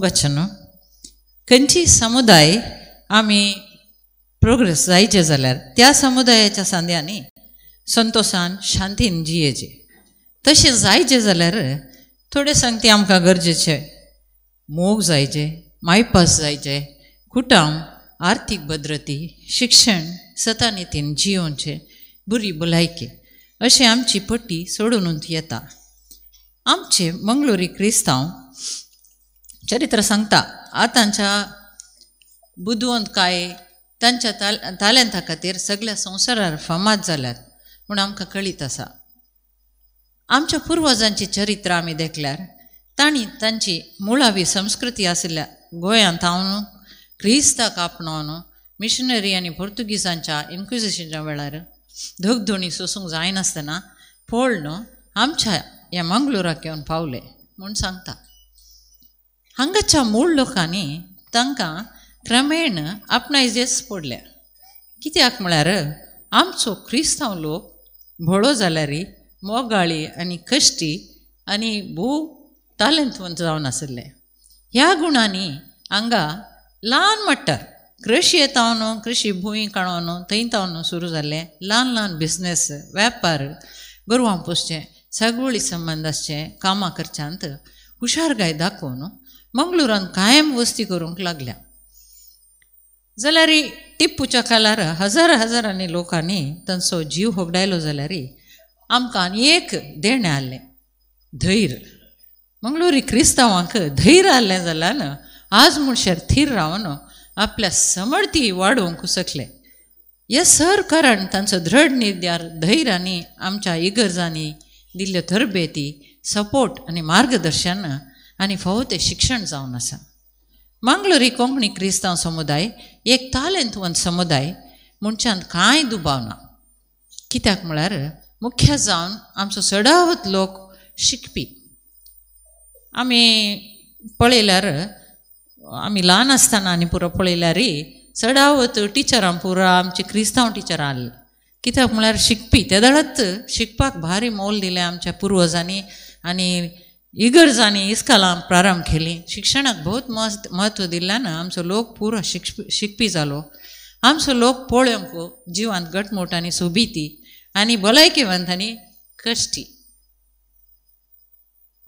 वचन खंयची समुदाय आमी प्रोग्रेस जायचे जाल्यार त्या समुदायाच्या सांद्यांनी संतोषान शांतीन जियेचे तशें जायचे जाल्यार थोडे सांगती आमकां गरजेचे मोग जायचे मायपास जायचे कुटुंब आर्थीक भद्रती शिक्षण सतानितीन जियोवचे बरी भलायकी अशें आमची पट्टी सोडून येता. आमचे मंगळुरी क्रिस्तांव चरित्र सांगता आतांच्या बुदवंत काय तांच्या ताल्यांता खातीर सगळ्या संवसारार फामाद जाल्यात म्हूण आमकां कळीत आसा. आमच्या पुर्वजांची चरित्र आमी देखल्यार तांणी तांची मुळावी संस्कृती आशिल्ल्या गोंयांत हांव क्रिस्ताक आपणावन मिशनरी आनी पोर्तुगीजांच्या इन्क्विजिशनच्या वेळार धगधोणी सोसूंक जायनासतना पळोवन आमच्या ह्या मंगळुराक येवन पावले म्हूण सांगता. हांगाच्या मूळ लोकांनी तांकां क्रमेण आपणायजेच पडल्या. कित्याक म्हळ्यार आमचो क्रिस्तांव लोक भोळो जाल्यार मोगाळी आनी कश्टी आनी भोव तालंतवंत जावन आशिल्ले. ह्या गुणांनी हांगा ल्हान मट्टार कृशी येतावन कृशी भूंय काडोन थंय तावन सुरू जाल्ले ल्हान ल्हान बिझनेस वेपार गोरवां पोसचे सगळी संबंद आसचे कामां करच्यांत हुशारगाय दाखोवन मंगळुरान कायम वस्ती करूंक लागल्या. जाल्यार टिप्पूच्या काळार हजारांनी लोकांनी तांचो जीव होगडायलो जाल्यार आमकां आनी एक देणें आहलें धैर्य. मंगळुरी क्रिस्तांवांक धैर्य आहलें जाल्यार आज म्हणशेर थीर रावन आपल्या समर्थी वाडोवंक शकले. हे सर कारण तांचो दृढ निर्धार धैर्य आनी आमच्या इगर्जांनी दिल्ल्यो तरबेती सपोर्ट आनी मार्गदर्शन आनी फावो तें शिक्षण जावन आसा. मंगळुरी कोंकणी क्रिस्तांव समुदाय एक तालंतवंत समुदाय म्हणच्यान कांय दुबाव ना. कित्याक म्हळ्यार मुख्य जावन आमचो चडावत लोक शिकपी. आमी पळयल्यार आमी ल्हान आसतना आनी पुरो पळयल्यार चडावत टिचरां पुरो आमचे क्रिस्तांव टिचरां आहले. कित्याक म्हळ्यार शिकपी त्या दळत शिकपाक भारी मोल दिलें आमच्या पुर्वजांनी आनी इगर्जांनी इस्कालां प्रारंभ केली. शिक्षणाक बहुत म्हत्व दिल्ल्यान आमचो लोक पुरो शिकपी जालो. आमचो लोक पळोवंक जिवांत घटमूट आनी सोबिती आनी भलायकेवंत आनी कश्टी.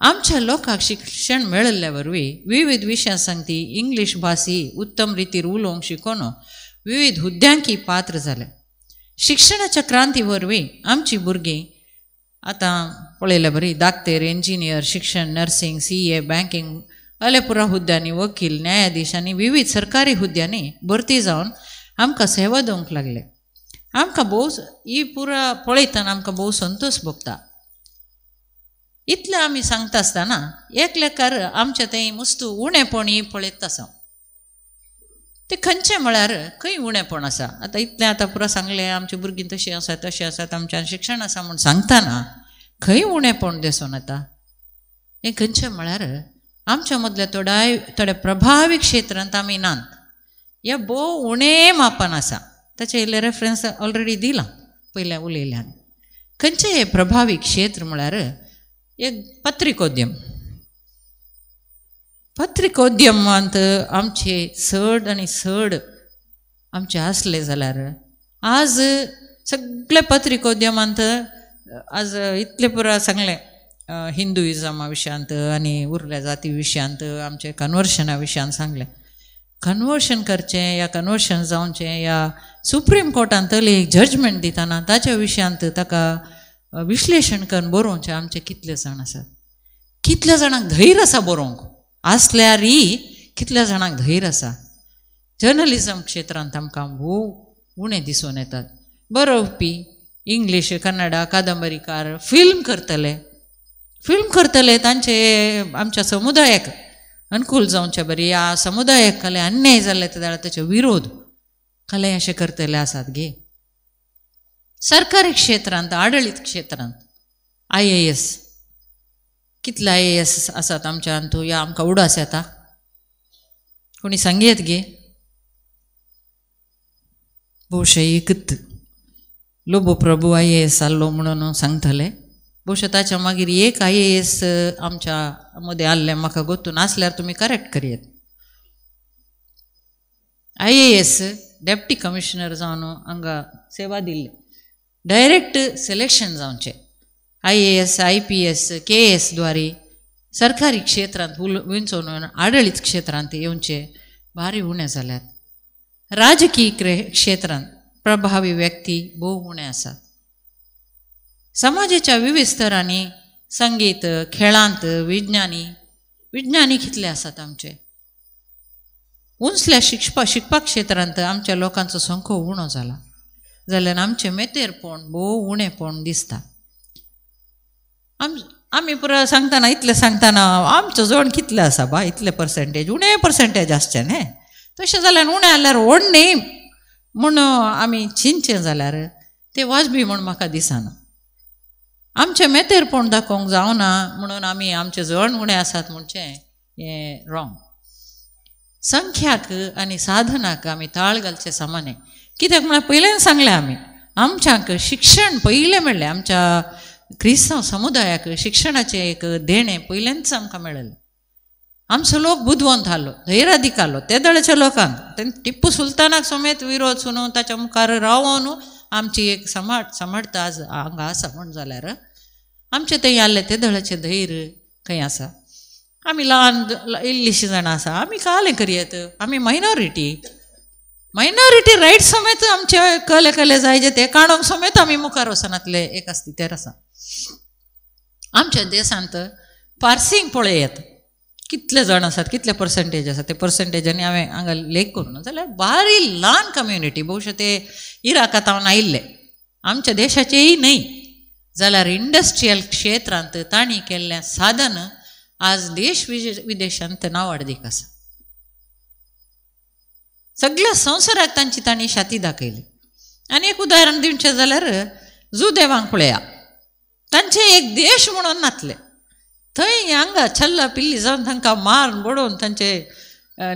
आमच्या लोकांक शिक्षण मेळिल्ल्या वरवीं विविध विशयां सांगती इंग्लीश भासी उत्तम रितीर उलोवंक शिकोवन विविध हुद्द्यांकी पात्र जाले. शिक्षणाच्या क्रांती वरवीं आमची भुरगीं आतां पळयल्या बरी दाक्तेर इंजिनियर शिक्षण नर्सिंग CA बँकिंग अले पुरा हुद्द्यांनी वकील न्यायाधीश आनी विविध सरकारी हुद्द्यांनी भरती जावन आमकां सेवा दिवंक लागले. आमकां भोव ही पुरा पळयतना आमकां भोव संतोश भोगता. इतलें आमी सांगता आसतना एक लेकार आमचें तें मुस्तू उणेपणी पळयत आसा. तें खंयचें म्हळ्यार खंय उणेपण आसा. आतां इतलें आतां पुरो सांगलें आमची भुरगीं तशीं आसा तशीं आसात आमच्यान शिक्षण आसा म्हूण सांगतना खंय उणेपण दिसून येता. हें खंयचें म्हळ्यार आमच्या मदल्या थोड्या प्रभावी क्षेत्रांत आमी नात. हे भोव उणें मापान आसा. ताचे इल्लें रेफरन्स ऑलरेडी दिलां पयल्या उलयल्यान. खंयचें हें प्रभावी क्षेत्र म्हळ्यार एक पत्रिकोद्यमांत आमचे चड आनी चड आमचे आसले जाल्यार आज सगळे पत्रिकोद्यमांत आज इतले पुरो सांगलें हिंदुइजमा विशयांत आनी उरल्या जाती विशयांत आमचे कन्वर्शना विशयान सांगलें. कन्वर्शन करचें या कन्वर्शन जावचें या सुप्रीम कोर्टान तरी एक जजमेंट दितना ताच्या विशयांत ताका विश्लेशण करून बरोवचें आमचे कितले जाण आसात. कितल्या जाणांक धैर्य आसा बरोवंक आसल्यार कितल्या जाणांक धैर्य आसा. जर्नलिजम क्षेत्रांत आमकां भोव उणें दिसून येतात. बरोवपी इंग्लीश कन्नडा कादंबरीकार फिल्म करतले तांचे आमच्या समुदायाक अनुकूल जावचे बरी या समुदायाक कले अन्याय जाल्ले जाल्यार ताचे विरोध कले अशें करतले आसात गे. सरकारी क्षेत्रांत आडळीत क्षेत्रांत IAS कितले IAS आसात आमच्यान तूं या आमकां उडास येता. कोणी सांगयेत गे. भोवशे एकत लोबो प्रभू IAS जाल्लो म्हणून सांगतले बहुशः ताच्या मागीर एक IAS आमच्या मध्ये आल्लें म्हाका गोतू नासल्यार तुमी करेक्ट करियेत. IAS डेप्टी कमिशनर जावन हांगा सेवा दिल्ले. डायरेक्ट सिलेक्शन जावचें IAS IPS KS द्वारे सरकारी क्षेत्रांत विंचून आडळीत क्षेत्रांत येवचे भारी उणें जाल्यात. राजकीय क्षेत्रांत प्रभावी व्यक्ती भोव उणे आसात. समाजाच्या विविध स्तरांनी संगीत खेळांत विज्ञानी कितले आसात आमचे. उंचल्या शिकपा क्षेत्रांत आमच्या लोकांचो संख्यो उणो जाला जाल्यार आमचें मेतेरपण भोव उणेपण दिसता. आमी पुरो सांगतना इतलें सांगतना आमचो जोड कितले आसा बा इतले पर्सेंटेज उणे पर्सेंटेज आसचें न्ही. तशें जाल्यार उणें जाल्यार व्हड न्ही म्हूण आमी चिंतचें जाल्यार तें वाजबी म्हूण म्हाका दिसना. आमचें मेतेरपण दाखोवंक जावना म्हणून आमी आमचे जण उणें आसात म्हणचें हें रॉंग. संख्याक आनी साधनाक आमी ताळ घालचे सामान्य. कित्याक म्हळ्यार पयलें सांगलें आमी आमच्यांक शिक्षण पयलें मेळ्ळें. आमच्या क्रिस्तांव समुदायाक शिक्षणाचें एक देणें पयलेंच आमकां मेळ्ळें. आमचो लोक बुदवंत आहलो धैर्यादीक आहलो. ते दळेच्या लोकांक तेणें टिप्पू सुलतानाक समेत विरोध सुनून ताच्या मुखार रावून आमची एक समर्थता आज हांगा आसा म्हण जाल्यार आमचें थंय आसलें ते दळाचें धैर्य खंय आसा. आमी ल्हान इल्लीशीं जाणां आसा आमी कालें करियेत. आमी मायनॉरिटी रायट समेत आमचे कले जायचे ते काणोंक समेत आमी मुखार वचनातले एक स्थितीर आसा. आमच्या देशांत पार्सींक पळयात कितले जाण आसात कितले पर्सेंटेज आसा. ते पर्सेंटेजांनी हांवें हांगा लेख करूं जाल्यार बारी ल्हान कम्युनिटी बहुशः ते इराकांत हांव आयिल्ले आमच्या देशाचेय न्हय जाल्यार इंडस्ट्रियल क्षेत्रांत तांणी केल्लें साधन आज देश विदेशांत नांवाडीक आसा. सगळ्या संवसाराक तांणी शाती दाखयली. आनी एक उदाहरण दिवचें जाल्यार जुदेवांक पळया तांचे एक देश म्हणून नातले. थंय हांगा छल्ला पिल्ली जावन तांकां मारून बडोवन तांचे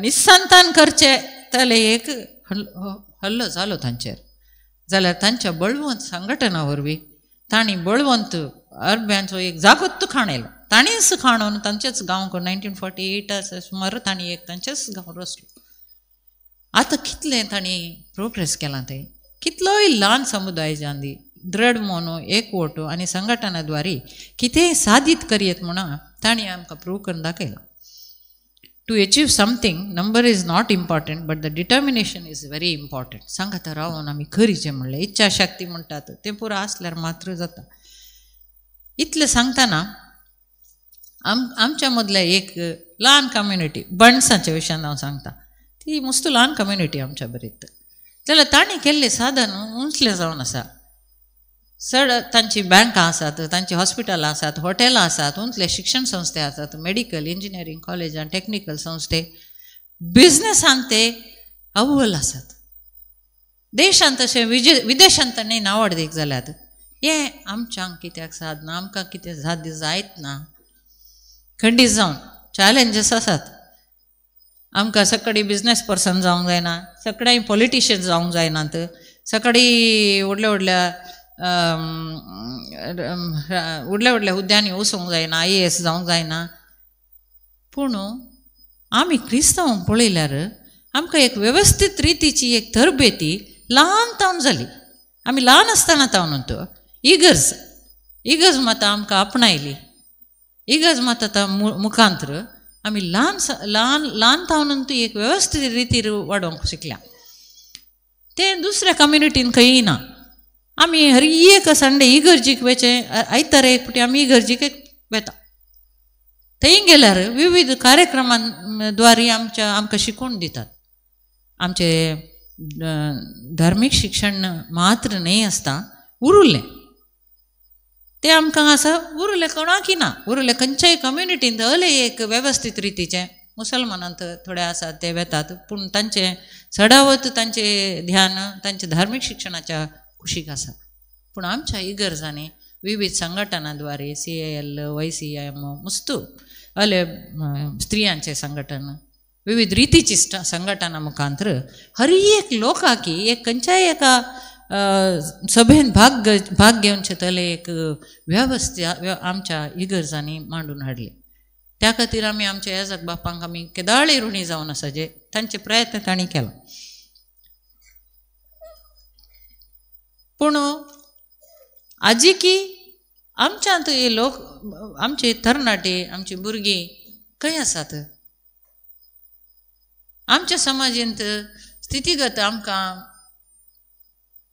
निसंतान करचे जाल्यार एक हल्लो जालो तांचेर. जाल्यार तांच्या बळवंत संघटना वरवीं तांणी बळवंत अरब्यांचो एक जागोत्त खाणयलो. तांणीच खाणोवन तांचेच गांवक 1948 सुमार तांणी एक तांचेच गांव रचलो. आतां कितलें तांणी प्रोग्रेस केलां थंय. कितलोय ल्हान समुदाय जांदी दृढ मोनो एकवट आनी संघटनाद्वारे कितेंय सादीत करियेत म्हणून तांणी आमकां प्रूव करून दाखयलां. To achieve something number is not important but the determination is very important. सांगात रावून आमी करीचें म्हणलें इच्छा शक्ती म्हणटात तें पुरो आसल्यार मात्र जाता. इतलें सांगतना आमच्या मदल्या एक ल्हान कम्युनिटी बणसाच्या विशयान हांव सांगता. ती मस्त ल्हान कम्युनिटी आमच्या बरीत जाल्यार तांणी केल्लें साधन उंचलें जावन आसा. तांची बँकां आसात तांची हॉस्पिटलां आसात हॉटेलां आसात उंचले शिक्षण संस्थे आसात मेडिकल इंजिनियरींग कॉलेजां टेक्निकल संस्थे बिझनेसांत ते अव्वल आसात. देशांत तशें विदेशांत न्ही नांवाडीक जाल्यात. हें आमच्यांक कित्याक साधना आमकां कितें साध्य जायत ना. खंडीत जावन चॅलेंजीस आसात. आमकां सकाळी बिझनेस पर्सन जावंक जायना सकाळी पॉलिटिशियन जावंक जायनात सकाळी व्हडल्या हुद्द्यांनी वचूंक जायना IAS जावंक जायना. पूण आमी क्रिस्तांवांक पळयल्यार आमकां एक वेवस्थीत रितीची एक तरबेती ल्हान तावन जाली. आमी ल्हान आसतना तावन इगर्ज माता आमकां आपणायली. इगर्ज माता मुखांतर आमी ल्हान तावन एक वेवस्थीत रितीर वाडोवंक शिकल्या. तें दुसऱ्या कम्युनिटीन खंयय ना. आमी हर एक संडे इगर्जीक वेचें आयतार एक फावटी आमी इगर्जीक वेता. थंय गेल्यार विविध कार्यक्रमांद्वारे आमकां शिकवण दितात. आमचे धार्मीक शिक्षण मात्र न्ही आसता उरिल्लें तें आमकां आसा उरिल्लें कोणाकी ना. उरिल्लें खंयच्याय कम्युनिटींत हले एक वेवस्थीत रितीचें मुसलमानांत थोडे आसात ते वेतात पूण तांचें चडावत तांचें ध्यान तांच्या धार्मीक शिक्षणाच्या कुशीक आसा. पूण आमच्या इगर्जांनी विविध संघटनाद्वारे CIL YCM मुस्तू हले स्त्रियांचे संघटन विविध रितीची संघटना मुखांतर हर एक लोकाकी एक खंयच्याय एका सभेन भाग घेवन चिंतले एक वेवस्था आमच्या इगर्जांनी मांडून हाडली. त्या खातीर आमी आमच्या येजक बापांक आमी केदाळी ऋणी जावन आसा जे तांचे प्रयत्न तांणी केला. पूण आजी की आमच्यांत हे लोक आमचे तरणाटे आमची भुरगीं खंय आसात. आमच्या समाजांत स्थितीगत आमकां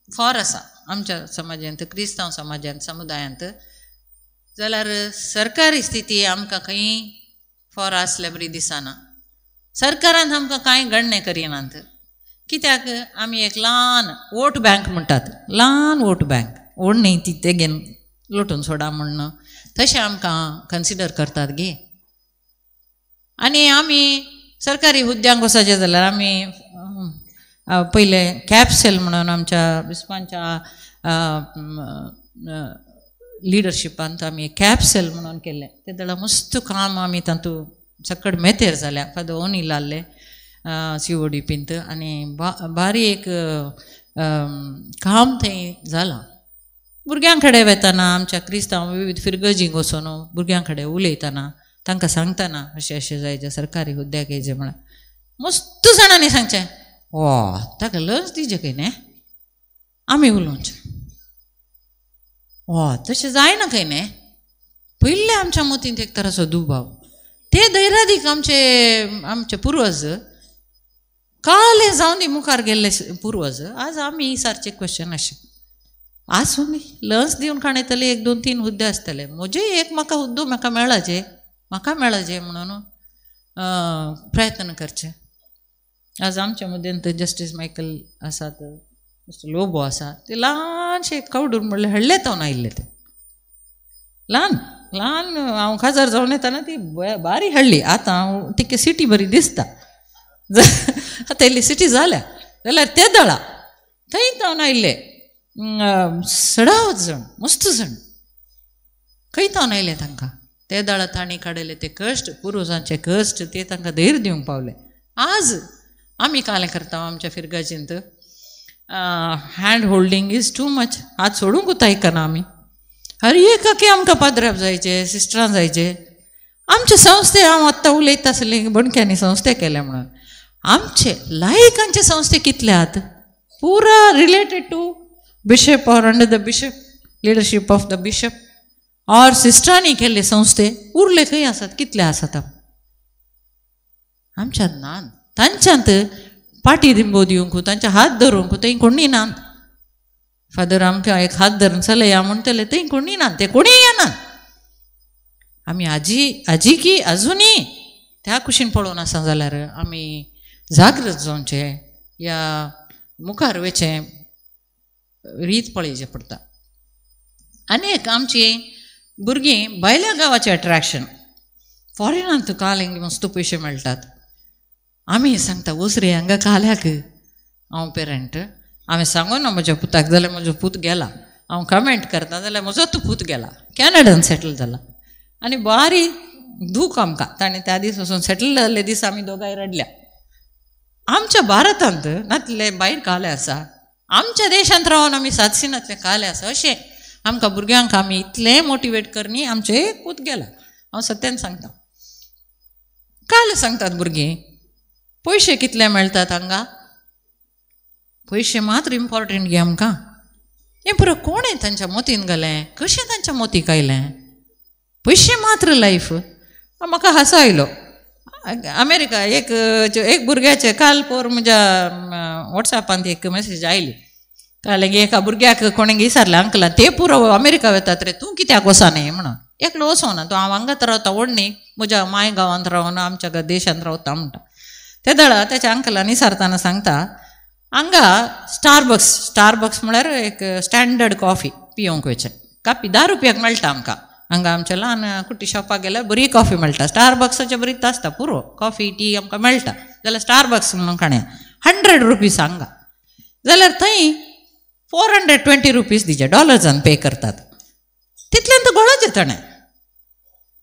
फार आसा. आमच्या समाजांत क्रिस्तांव समाजांत समुदायांत जाल्यार सरकारी स्थिती आमकां खंय फार आसल्या बरी दिसना. सरकारान आमकां कांय गणने करिनात. कित्याक आमी एक ल्हान वोट बँक म्हणटात. ल्हान वोट बँक ओड न्ही ती तेगेन लोटून सोडा म्हणून तशें आमकां कन्सिडर करतात गे. आनी आमी सरकारी हुद्द्यांक वचचे जाल्यार आमी पयले कॅप्सेल म्हणून आमच्या विस्पांच्या लिडरशिपांत आमी कॅप्सेल म्हणून केल्लें. ते जाल्यार मस्त काम आमी तातूंत चकड मेतेर जाल्या. फादर ओनी लाल्ले CODPंत आनी बारी एक काम थंय जालां. भुरग्यां कडेन वेतना आमच्या क्रिस्तांव विविध फिरगजींक वचून भुरग्यां कडेन उलयतना तांकां सांगतना अशें अशें जायचे सरकारी हुद्द्याक येयचे म्हणून मस्त जाणांनी सांगचें ताका लज दिवचें खंय न्ही आमी उलोवचें. तशें जायना खंय न्ही. पयले आमच्या मतींत एक तराचो दुबाव. ते धैर्यादीक आमचे पुर्वज काले जावन दी मुखार गेल्ले पुर्वज आज आमी सारचे क्वेश्चन अशें आसूं न्ही. लस दिवन खाणयतले 1 2 3 हुद्दे आसतले. म्हजे एक म्हाका हुद्दो म्हाका मेळचे म्हणून प्रयत्न करचे. आज आमच्या मदेंत जस्टीस मायकल आसात, मिस्टर लोबो आसा. ते ल्हानशे कावडून म्हणलें हाडले तावन आयिल्ले ते ल्हान ल्हान. हांव खाजार जावन येताना ती बारी हाडली. आतां हांव तिके सिटी बरी दिसता. आतां इल्ली सिटी जाल्या जाल्यार ते दळा थंय तावन आयिल्ले 16 जण मस्त जण खंय तावन आयले तांकां. ते दळा तांणी काडले ते कश्ट पुर्वजांचे कश्ट ते तांकां धैर्य दिवंक पावले. आज आमी कालें करता आमच्या फिरगाजींत hand holding is too much. हात सोडूंक उतायकना आमी. हर एकाकी आमकां पाद्र्याप जायचे सिस्टरां जायचे. आमचे संस्थे हांव आत्तां उलयता आसली बणक्यांनी संस्थे केले म्हणून आमचे लायकांचे संस्थे कितले आहात पुरा related to bishop or under the bishop leadership of the bishop or सिस्टरांनी केल्ले संस्थे उरले खंय आसात कितले आसात आमच्यात नात. तांच्यांत पाटी रिंबो दिवंक तांचे हात धरूंक थंय कोणी नात. फादर आमकां एक हात धरून चलया म्हणटले थंय कोणी नात. ते कोणीय येनात. आमी आजी की आजुनी त्या कुशीन पळोवन आसा जाल्यार आमी जागृत जावचे या मुखार वयचें रीत पळयचें पडटा. आनीक आमची भुरगीं भायल्या गांवाचें अट्रॅक्शन फॉरेनांत कालेंक मस्त पयशे मेळटात. आमी सांगता वच रे हांगा काल्याक. हांव पेरंट हांवें सांगून ना म्हज्या पुताक जाल्यार म्हजो पूत गेला. हांव कमेंट करता जाल्यार म्हजोच पूत गेला कॅनडान सेटल जाला. आनी बारी दूख आमकां. ताणें त्या दीस वचून सेटल जाल्ले दीस आमी दोगांय रडल्या. आमच्या भारतांत नातले भायर काले आसा. आमच्या देशांत रावन आमी सातशिनातले काले आसा. अशें आमकां भुरग्यांक आमी इतलें मोटिवेट करनी आमचें एक पूत गेला. हांव सत्यान सांगता. काले सांगतात भुरगीं पयशे कितले मेळटात हांगा. पयशे मात्र इम्पॉर्टंट गे आमकां. हें पुरो कोणें तांच्या मोतीन घालें कशें तांच्या मोतीक आयलें. पयशे मात्र लायफ. म्हाका हांसो आयलो. अमेरिका एक भुरग्याचे काल पोर म्हज्या वॉट्सॅपांत एक मॅसेज आयली. काल एका भुरग्याक कोणें विचारलें अंकला ते पुरो अमेरिका वतात रे तूं कित्याक वचना म्हणून. एकलो वचोना तो हांव हांगात रावता व्हडणी म्हज्या माय गांवांत रावन आमच्या देशांत रावता म्हणटा. ते दळा त्याच्या अंकलान विचारतना सांगता हांगा स्टारबक्स म्हळ्यार एक स्टँडर्ड कॉफी पिवंक वयचें. कापी 10 रुपयाक मेळटा आमकां. हांगा आमच्या ल्हान कुट्टी शॉपाक गेल्यार बरी कॉफी मेळटा. स्टारबक्साचे बरीच आसता पुरो कॉफी टी आमकां मेळटा जाल्यार स्टारबक्स म्हणून काण्या 100 रुपीज हांगा जाल्यार थंय 420 रुपीज दिचे डॉलर्सान पे करतात. तितल्यान तो गोळाचे ताणें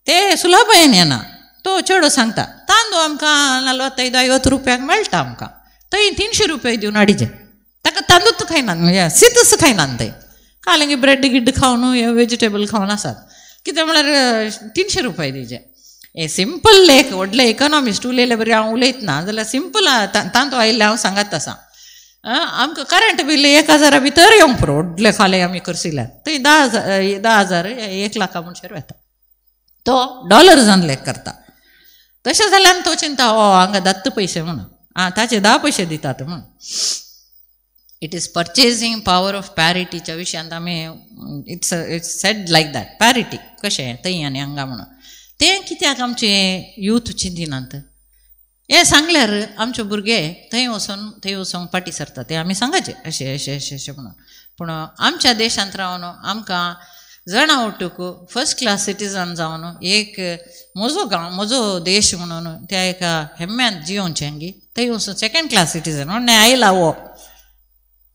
ते सुलभायेन येना. तो चेडो सांगता तांदूळ आमकां 45-50 रुपयाक मेळटा आमकां थंय 300 रुपया दिवन हाडिचे. ताका तांदूळ खायना म्हणजे शीतच खायना ते कालंगी ब्रेड गिड्ड खावन वेजिटेबल खावन आसात कित्याक म्हळ्यार 300 रुपया दिजे हे सिंपल एक व्हडले इकॉनॉमिस्ट उलयले बरी हांव उलयतना जाल्यार सिंपल तांतू आयिल्ले हांव सांगात तसा आमकां करंट बील 1000 भितर येवंक पुरो व्हडले खाले आमी करशिल्ल्यार थंय 10,000 1 लाखा म्हणसर येता तो डॉलर्जान लेख करता तशें जाल्यार तो चिंता हांगा दत्त पयशे म्हणून ताचे 10 पयशे दितात म्हणून इट इज पर्चेसींग पॉवर ऑफ पॅरिटीच्या विशयांत आमी it's said like that parity कशें थंय आनी हांगा म्हणून तें कित्याक आमचे यूथ चिंतिनात हे सांगल्यार आमचे भुरगे थंय वचोंक फाटी सरता ते आमी सांगचे अशें म्हणून पूण आमच्या देशांत रावन आमकां जणा उठूक फर्स्ट क्लास सिटीजन जावन एक म्हजो गांव म्हजो देश म्हणून त्या एका हेम्म्यान जियोवचें गी थंय वचून सेकंड क्लास सिटीजन म्हणून आयला वो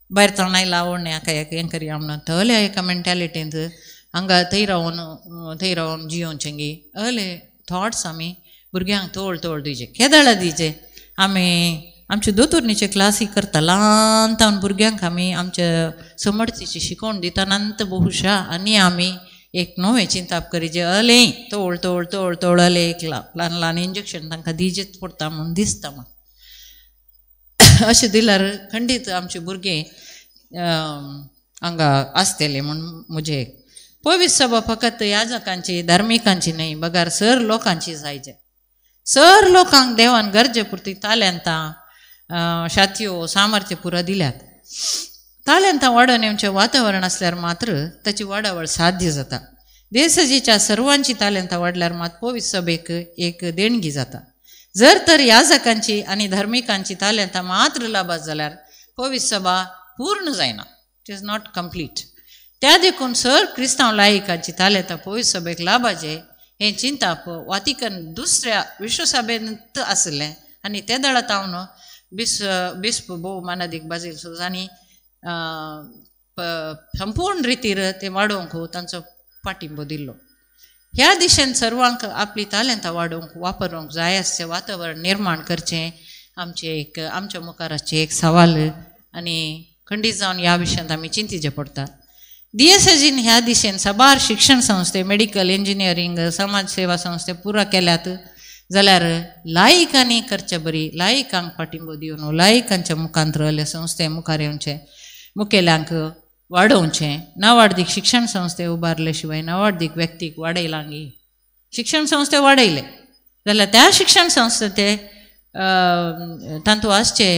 भायर जावन आयला आवड हाका हें करया म्हणून थंय एका मेंटेलिटींत हांगा थंय रावन जियोवचें गी अहले थॉट्स आमी भुरग्यांक तोळ दिवचे केदळा दिवचे आमी आमचे दोतोरनीचे क्लासी करता ल्हान तावन भुरग्यांक आमी आमच्या समर्थीची शिकोवण दितानांत बहुशा आनी आमी एक नवें चिंताप करीचे अलें तोळ अले एक ल्हान इंजेक्शन तांकां दिजेच पडटा म्हणून दिसता म्हाका अशें दिल्यार खंडीत आमचे भुरगे हांगा आसतले म्हूण म्हजें पवित्र सभा फकत याजकांची धार्मिकांची न्हय बगार सर लोकांची जायचे सर लोकांक देवान गरजे पुरती ताल्यांतां शातयो सामर्थ्य पुरो दिल्यात ताल्यांतां वाडोवन येवचें वातावरण आसल्यार मात्र ताची वाडावळ साध्य जाता देसजीच्या सर्वांची ताल्यांतां वाडल्यार मात पवित्र सभेक एक देणगी जाता जर तर याजकांची आनी धार्मिकांची ताल्यांतां मात्र लाभात जाल्यार पवित्र सभा पूर्ण जायना इट इज नॉट कंप्लीट त्या देखून सर क्रिस्तांव लायकांची ताल्यांतां पवित्र सभेक लाभाचे हें चिंताप वातिकन दुसऱ्या विश्वसभेंत आसलें आनी ते दळा तावन बिस्प भोव मानादीक बाजील सुजांनी संपूर्ण रितीर ते वाडोवंक तांचो पाठिंबो दिल्लो ह्या दिशेन सर्वांक आपली ताल्यांतां वाडोवंक वापरूंक जाय अशें वातावरण निर्माण करचें आमच्या मुखाराचें एक सवाल आनी खंडीत जावन ह्या विशयांत आमी चिंतिचें पडटा DSSजीन ह्या दिशेन साबार शिक्षण संस्थे मेडिकल इंजिनियरींग समाज सेवा संस्थे पुरा केल्यात जाल्यार लायकांनी करचे बरी लायकांक पाठिंबो दिवन लायकांच्या मुखांतर संस्थे मुखार येवचें मुखेल्यांक वाडोवचें नावाडीक शिक्षण संस्थे उबारले शिवाय नावाडीक व्यक्तीक वाडयलांगी शिक्षण संस्थे वाडयले जाल्यार त्या शिक्षण संस्थे तांतू आसचे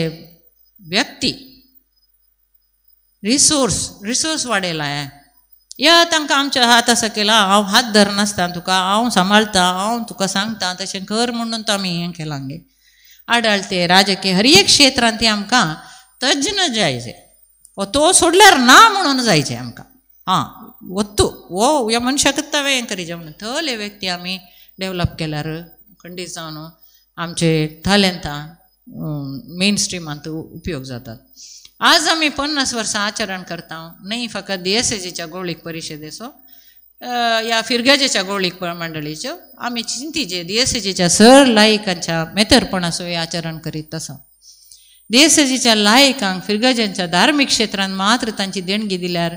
व्यक्ती रिसोर्स वाडयला या तांकां आमच्या हात आसा केला हांव हात धरनासता तुका हांव सांबाळटा हांव तुका सांगता तशें कर म्हणून तो आमी हें केलां गे आडळते राजकीय हर एक क्षेत्रांत ती आमकां तज्ञ जायचे वो तो सोडल्यार ना म्हणून जायचे आमकां वत्तू वो ह्या मनशाकच हें करीचें म्हणून थले व्यक्ती आमी डेवलप केल्यार खंडीत जावन आमचे ताल्यांतां मेन स्ट्रिमांत उपयोग जातात आज आमी 50 वर्सां आचरण करता न्हय फकत DSSजीच्या गोळीक परिशदेचो या फिरगेजेच्या गोळीक मंडळीच्यो आमी चिंतीचे DSSजीच्या सर लायकांच्या मेतरपणाचो आचरण करीत तसो DSSजीच्या लायकांक फिरगेजेंच्या धार्मीक क्षेत्रांत मात्र तांची देणगी दिल्यार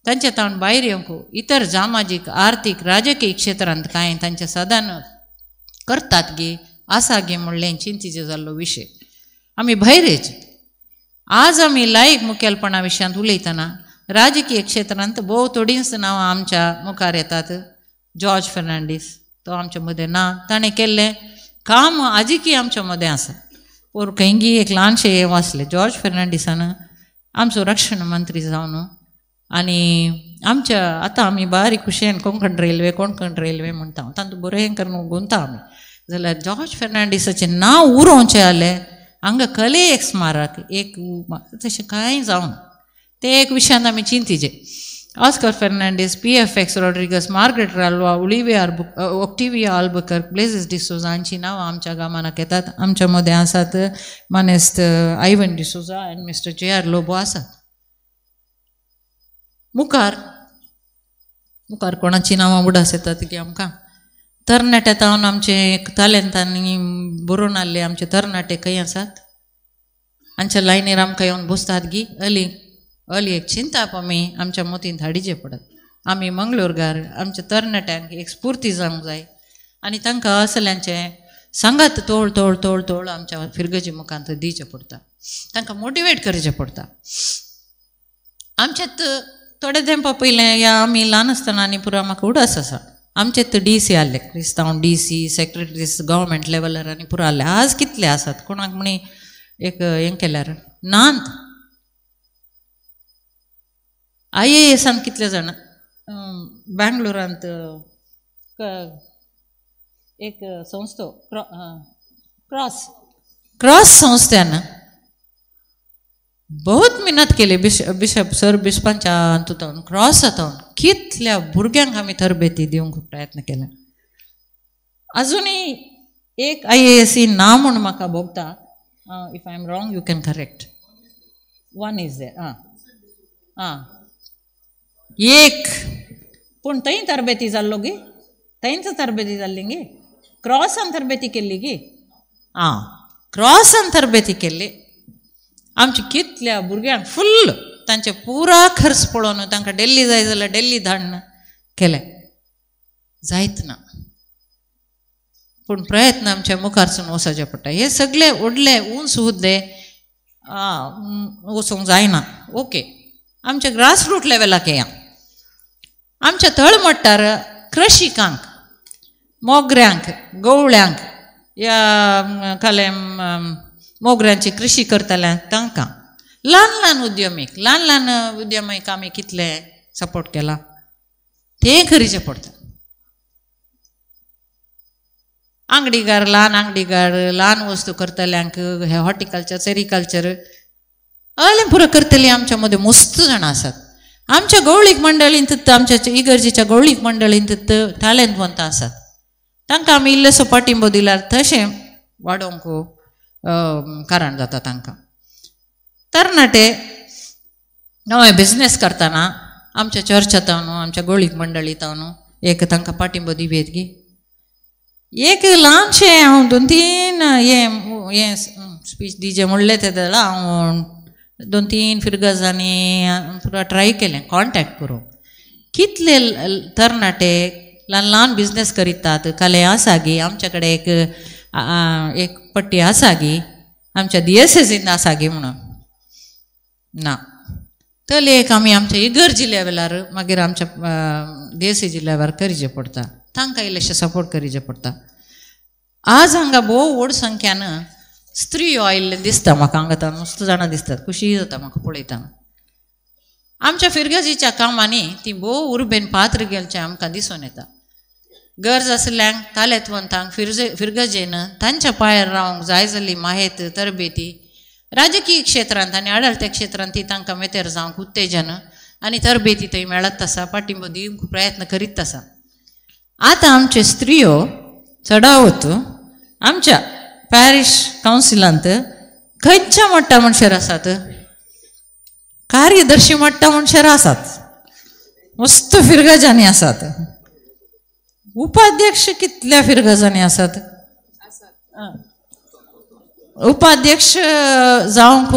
तांचे तावन भायर येवंक इतर सामाजीक आर्थीक राजकीय क्षेत्रांत कांय तांचे साधन करतात गे आसा गे म्हणलें चिंतीचे जाल्लो विशय आमी भायर येचे आज आमी लायक मुखेलपणा विशयांत उलयतना राजकीय क्षेत्रांत भोव थोडींच नांवां आमच्या मुखार येतात जॉर्ज फर्नांडीस तो आमच्या मदें ना ताणें केल्लें काम आजिकी आमच्या मदें आसा पूण खंयगी एक ल्हानशें हें वाचलें जॉर्ज फर्नांडीसान आमचो रक्षण मंत्री जावन आनी आमच्या आतां आमी बारीक खुशयेन कोंकण रेल्वे म्हणटा तातूंत बरें करून गुंता आमी जाल्यार जॉर्ज फर्नांडीसाचें नांव उरोवचें जालें हांगा कले एक स्मारक एक तशें कांय जावन ते एक विशयांत आमी चिंतीचे ऑस्कर फर्नांडीस PFX रॉड्रिगस मार्गरेट राल्वा ऑक्टिविया आल्बुकर्क ब्लेझिस डिसोजा हांची नांवां आमच्या गामानाक येतात आमच्या मदें आसात मानेस्त आयवन डिसोजा आनी मिस्टर JR लोबो आसात मुखार कोणाची नांवां उडास येतात की आमकां तरणाटे तावन आमचे ताल्यांतांनी बरोवन आहले आमचे तरणाटे खंय आसात आमच्या लायनीर आमकां येवन बसतात गी अली एक चिंता आमी आमच्या मोतीन धाडिचे पडत. आमी मंगळूरकार आमच्या तरणाट्यांक एक स्फूर्ती जावंक जाय आनी तांकां असल्यांचे सांगात तोळ आमच्या फिरगेच्या मुखांत दिवचें पडटा, तांकां मोटिवेट करचें पडटा. आमच्यात थोडे तेंपा पयलें या आमी ल्हान आसतना आनी पुरो म्हाका उडास आसा, आमचेत DC आहले क्रिस्तांव DC सेक्रेटरीज गव्हर्मेंट लेवलार आनी पुरो आहले. आज कितले आसात कोणाक म्हणी एक हें केल्यार नांत. IASान कितले जाण बेंगलोरांत एक संस्थो क्रॉस संस्थेन बहुत मेहनत केली. बिशप सर बिशपांच्या हातूंत क्रॉस हातून कितल्या भुरग्यांक आमी तरबेती दिवंक प्रयत्न केला. अजुनूय एक IAS ना म्हूण म्हाका भोगता. If I am wrong you can correct. One is there एक पूण थंय तरबेती जाल्लो गे, थंयच तरबेती जाल्ली गे, क्रॉसान तरबेती केल्ली गे. क्रॉसान तरबेती केल्ली. आमच्या कितल्या भुरग्यांक फुल्ल तांचे पुरा खर्च पळोवन तांकां डेल्ली जाय जाल्यार डेल्ली धाडन केले. जायत ना पूण प्रयत्न आमच्या मुखारसून वचचे पडटा. हे सगळे व्हडले उंच हुद्दे वचोंक जायना. ओके, आमच्या ग्रासरूट लेवलाक येया. आमच्या तळमट्टार कृषिकांक, मोगऱ्यांक, गवळ्यांक, या खाले मोगऱ्यांची कृषी करतल्यांक तांकां ल्हान उद्यमीक आमी कितले सपोर्ट केला तें करचें पडटा. अंगडीकार, ल्हान वस्तू करतल्यांक हे हॉर्टिकल्चर सेरिकल्चर असलें पुरो करतलीं आमच्या मदीं मस्त जाणां आसात. आमच्या गवळीक मंडळींत आमच्या इगर्जेच्या गवळीक मंडळींत टॅलेंटवंत आसात. तांकां आमी इल्लोसो पाठिंबो दिल्यार तशें वाडोवंक कारण जाता. तांकां तरणाटे नवे बिझनेस करतना आमच्या चर्चांत आमच्या गवळीक मंडळींत एक तांकां पाठिंबो दिवेत गी. एक ल्हानशें हांव 2-3 हे स्पीच दिजे म्हणलें ते जाल्यार हांव 2-3 फिरगजांनी पुरो ट्राय केलें कॉन्टेक्ट करूंक. कितले तरणाटे ल्हान बिझनेस करितात. काले आसा गी आमचे कडेन एक पट्टी आसा गी आमच्या DSSीन आसा गी म्हणून ना तले एक आमी आमच्या इगर्जी लेवलार मागीर आमच्या DSC लेवलार करचें पडटा. तांकां इल्लेशें सपोर्ट करचें पडटा. आज हांगा भोव व्हड संख्यान स्त्री आयिल्ले दिसता म्हाका. हांगा मस्त जाणां दिसतात, खुशी जाता म्हाका पळयतना. आमच्या फिरगजीच्या कामांनी ती भोव उर्बेन पात्र गेलचें आमकां दिसून येता. गरज आसल्यांक तालेतवंतांक फिरगजेन तांच्या पांयार रावंक जाय जाल्ली माहेत तरबेती राजकीय क्षेत्रांत आनी आडळत्या क्षेत्रांत ती तांकां मेतेर जावंक उत्तेजन आनी तरबेती थंय मेळत आसा, पाठिंबो दिवंक प्रयत्न करीत आसा. आतां आमच्यो स्त्रियो चडावत आमच्या पॅरिश कावन्सिलांत खंयच्या मट्टा मनशार आसात, कार्यदर्शी मट्टा मनशार आसात, मस्त फिरगजांनी आसात. उपाध्यक्ष कितल्या फिरगजांनी आसात. उपाध्यक्ष जावंक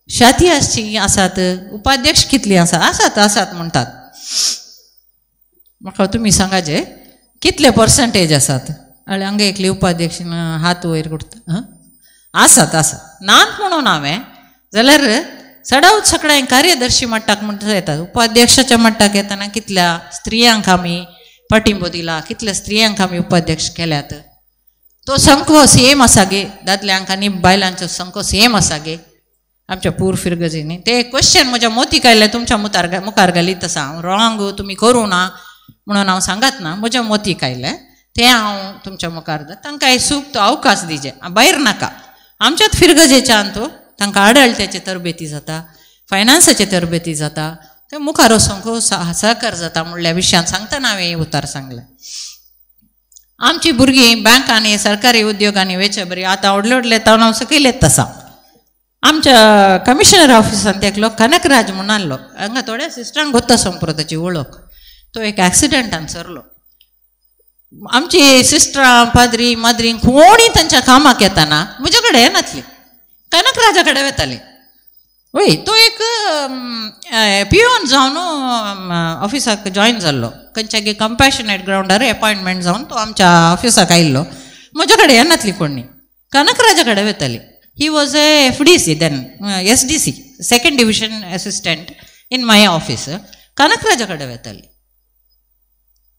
शाती आसची आसात. उपाध्यक्ष कितली आसात म्हणटात. म्हाका तुमी सांगाचे कितले पर्संटेज आसात. हांगा एकली उपाध्यक्ष हात वयर करता. आसात नात म्हणून हांवें जाल्यार चडावत सगळ्यांक कार्यदर्शी मट्टाक म्हणटा येतात. उपाध्यक्षाच्या मट्टाक येतना कितल्या स्त्रियांक आमी पाठिंबो दिला, कितल्या स्त्रियांक आमी उपाध्यक्ष केल्यात. तो संख्यो सेम आसा गे, दादल्यांक आनी बायलांचो संख्यो सेम आसा गे आमच्या पूर फिरगजींनी. ते क्वेश्चन म्हज्या मोतीक आयले तुमच्या मुखार घालीत आसा. हांव रॉंग तुमी करूं ना म्हणून हांव सांगात ना. म्हज्या मोतीक आयले ते हांव तुमच्या मुखार तांकां सूक्त अवकाश दिजे. भायर नाका. आमच्याच फिरगजेच्या अंतू तांकां आडळत्याचे तरबेती जाता, फायनान्साचे तरबेती जाता, ते मुखार वचोंक सहकार जाता म्हणल्या विशयान सांगतना हांवें हें उतार सांगलें. आमची भुरगीं बँकांनी सरकारी उद्योगांनी वेचे बरी आतां व्हडले तणाव सकयलेत आसा. आमच्या कमिशनर ऑफिसान एकलो कनकराज म्हणून आसलो. हांगा थोड्या सिस्टरांक गोत्ता संप्रदाची वळख. तो एक एक्सिडेंटान सरलो. आमची सिस्टरां पाद्री माद्री कोणी तांच्या कामाक येताना म्हजे कडेन येनातली. कनकराजा कडेन वेताली. वय तो एक पियोन जावन ऑफिसाक जॉयन जाल्लो. खंयच्या कंपॅशनेट ग्रावंडार अपॉयंटमेंट जावन तो आमच्या ऑफिसाक आयिल्लो. म्हज्या कडेन येनातली कोणी. कनकराजा कडेन वेताली. He was a FDC then SDC second division assistant in my office. Kanakraja कडेन वेताली.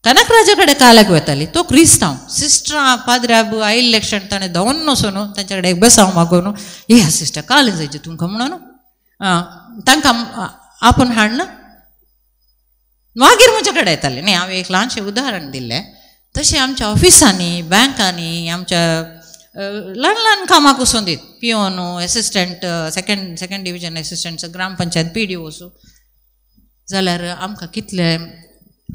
कनकराजा कडेन काल्याक वेताली. तो क्रिस्तांव सिस्टरां पाद्र्याब आयिल्ले क्षण ताणें धांवन वचून तांचे कडेन एक बेसांव मागून हे सिस्टर काल जायचे तुमकां म्हणून तांकां आपूण हाडना. मागीर म्हजे कडेन येताले. न्ही हांवें एक ल्हानशें उदाहरण दिल्लें. तशें आमच्या ऑफिसांनी बँकांनी आमच्या ल्हान ल्हान कामाक वचून दीत. पियोनू एसिस्टंट सेकंड डिविजन एसिस्टंट ग्रामपंचायत PDO जाल्यार आमकां कितलें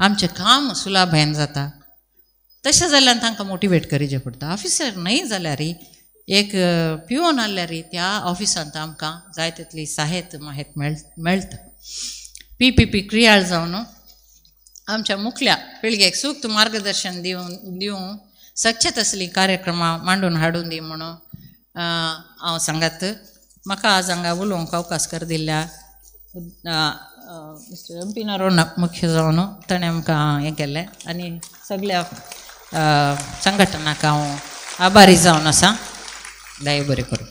आमचें काम सुलाभायन जाता. तशें जाल्यार तांकां मोटिवेट करचें पडटा. ऑफिसर न्हय जाल्यार एक पियोन आहल्यार त्या ऑफिसांत आमकां जाय तितली साहेत माहेत मेळटा. PPP क्रियाळ जावन आमच्या मुखल्या पिळगेक सूक्त मार्गदर्शन दिवं सक्षत असली कार्यक्रमां मांडून हाडून दी म्हणून हांव सांगात. म्हाका आज हांगा उलोवंक अवकाश कर दिल्ल्या मिस्टर MP नारोनाक मुख्य जावन ताणें आमकां हें केल्लें आनी सगळ्या संघटनाक हांव आभारी जावन आसा. दया बरें करूं.